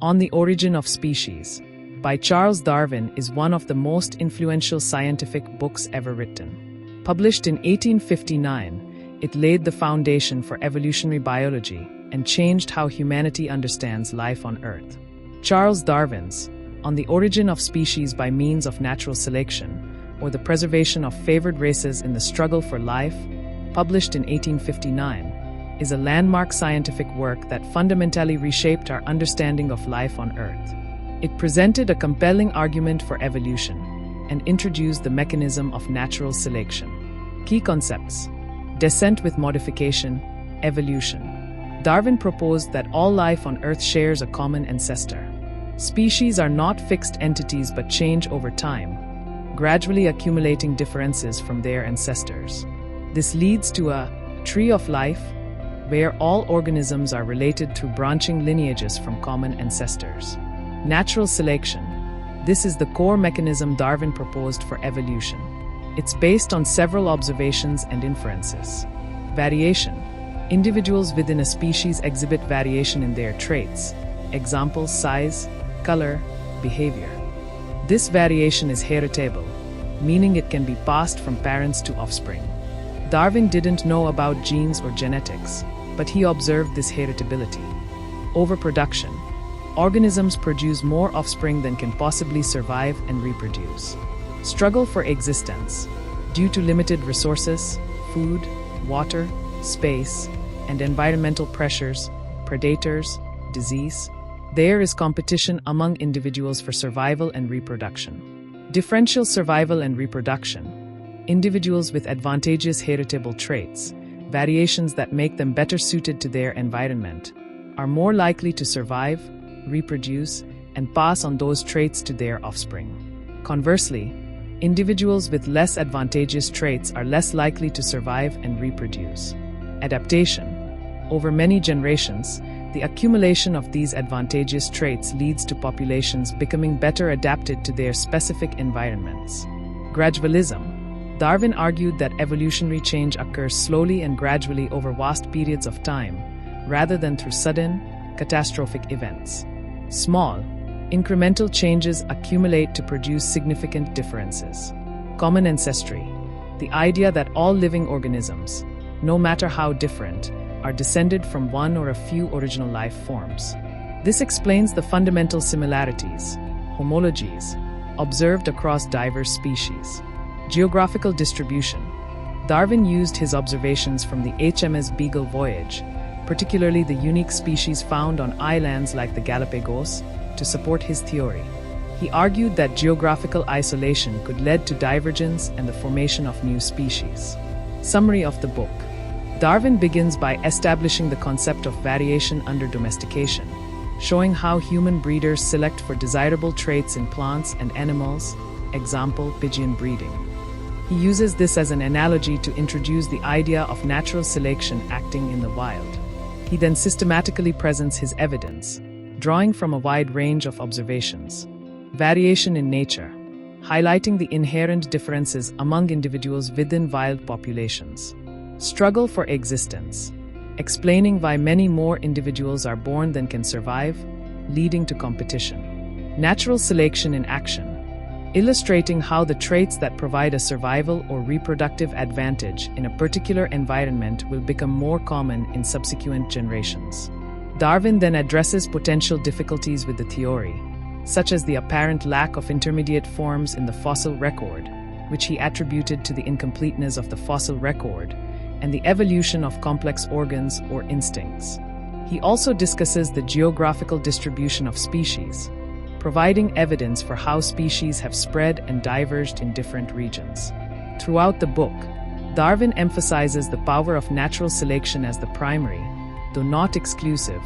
On the Origin of Species by Charles Darwin is one of the most influential scientific books ever written. Published in 1859, it laid the foundation for evolutionary biology and changed how humanity understands life on Earth. Charles Darwin's On the Origin of Species by Means of Natural Selection, or the Preservation of Favored Races in the Struggle for Life, published in 1859, is a landmark scientific work that fundamentally reshaped our understanding of life on Earth. It presented a compelling argument for evolution and introduced the mechanism of natural selection. Key concepts: descent with modification, evolution. Darwin proposed that all life on Earth shares a common ancestor. Species are not fixed entities but change over time, gradually accumulating differences from their ancestors. This leads to a tree of life, where all organisms are related through branching lineages from common ancestors. Natural selection. This is the core mechanism Darwin proposed for evolution. It's based on several observations and inferences. Variation. Individuals within a species exhibit variation in their traits. Examples: size, color, behavior. This variation is heritable, meaning it can be passed from parents to offspring. Darwin didn't know about genes or genetics, but he observed this heritability. Overproduction. Organisms produce more offspring than can possibly survive and reproduce. Struggle for existence. Due to limited resources, food, water, space, and environmental pressures, predators, disease, there is competition among individuals for survival and reproduction. Differential survival and reproduction. Individuals with advantageous heritable traits, variations that make them better suited to their environment, are more likely to survive, reproduce, and pass on those traits to their offspring. Conversely, individuals with less advantageous traits are less likely to survive and reproduce. Adaptation. Over many generations, the accumulation of these advantageous traits leads to populations becoming better adapted to their specific environments. Gradualism. Darwin argued that evolutionary change occurs slowly and gradually over vast periods of time, rather than through sudden, catastrophic events. Small, incremental changes accumulate to produce significant differences. Common ancestry. The idea that all living organisms, no matter how different, are descended from one or a few original life forms. This explains the fundamental similarities, homologies, observed across diverse species. Geographical distribution. Darwin used his observations from the HMS Beagle voyage, particularly the unique species found on islands like the Galapagos, to support his theory. He argued that geographical isolation could lead to divergence and the formation of new species. Summary of the book. Darwin begins by establishing the concept of variation under domestication, showing how human breeders select for desirable traits in plants and animals, example, pigeon breeding. He uses this as an analogy to introduce the idea of natural selection acting in the wild. He then systematically presents his evidence, drawing from a wide range of observations. Variation in nature, highlighting the inherent differences among individuals within wild populations. Struggle for existence, explaining why many more individuals are born than can survive, leading to competition. Natural selection in action, illustrating how the traits that provide a survival or reproductive advantage in a particular environment will become more common in subsequent generations. Darwin then addresses potential difficulties with the theory, such as the apparent lack of intermediate forms in the fossil record, which he attributed to the incompleteness of the fossil record, and the evolution of complex organs or instincts. He also discusses the geographical distribution of species, providing evidence for how species have spread and diverged in different regions. Throughout the book, Darwin emphasizes the power of natural selection as the primary, though not exclusive,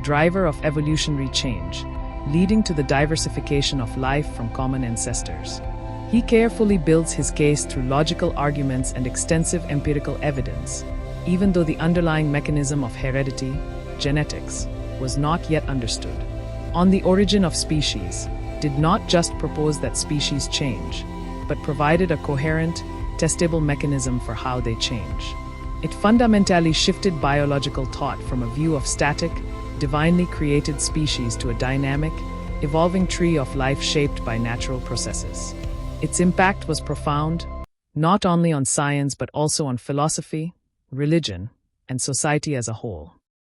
driver of evolutionary change, leading to the diversification of life from common ancestors. He carefully builds his case through logical arguments and extensive empirical evidence, even though the underlying mechanism of heredity, genetics, was not yet understood. On the Origin of Species did not just propose that species change, but provided a coherent, testable mechanism for how they change. It fundamentally shifted biological thought from a view of static, divinely created species to a dynamic, evolving tree of life shaped by natural processes. Its impact was profound, not only on science but also on philosophy, religion, and society as a whole.